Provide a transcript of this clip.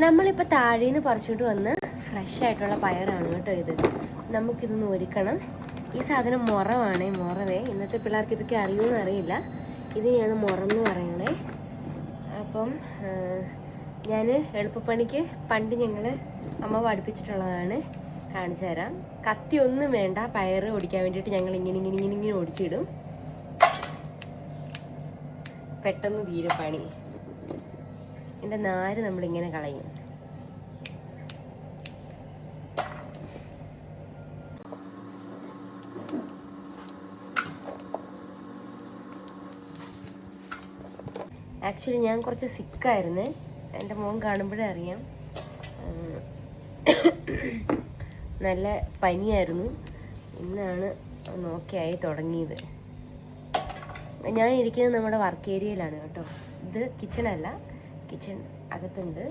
നമ്മളിപ്പോൾ താഴേന്ന് പറിച്ചുകൊണ്ട് വന്ന് ഫ്രഷ് ആയിട്ടുള്ള പയറാണ് കേട്ടോ ഇത്. നമുക്കിതൊന്ന് ഒരുക്കണം. ഈ സാധനം മുറവാണേ, മുറവേ. ഇന്നത്തെ പിള്ളേർക്ക് ഇതൊക്കെ അറിയുമെന്ന് അറിയില്ല. ഇതിനെയാണ് മുറന്ന് പറയണേ. അപ്പം ഞാൻ എളുപ്പപ്പണിക്ക് പണ്ട് ഞങ്ങൾ അമ്മ പഠിപ്പിച്ചിട്ടുള്ളതാണ്, കാണിച്ചു തരാം. കത്തി ഒന്നും വേണ്ട, പയറ് ഒടിക്കാൻ വേണ്ടിയിട്ട് ഞങ്ങൾ ഇങ്ങനെ ഒടിച്ചിടും. പെട്ടെന്ന് തീരെ പണി. ഇതിൻ്റെ നാര് നമ്മളിങ്ങനെ കളയും. ആക്ച്വലി ഞാൻ കുറച്ച് സിക്കായിരുന്നു, എൻ്റെ മുഖം കാണുമ്പോഴേ അറിയാം. നല്ല പനിയായിരുന്നു. ഇന്നാണ് ഓക്കെ ആയി തുടങ്ങിയത്. ഞാൻ ഇരിക്കുന്നത് നമ്മുടെ വർക്ക് ഏരിയയിലാണ് കേട്ടോ. ഇത് കിച്ചണല്ല, കിച്ചൺ അകത്തുണ്ട്.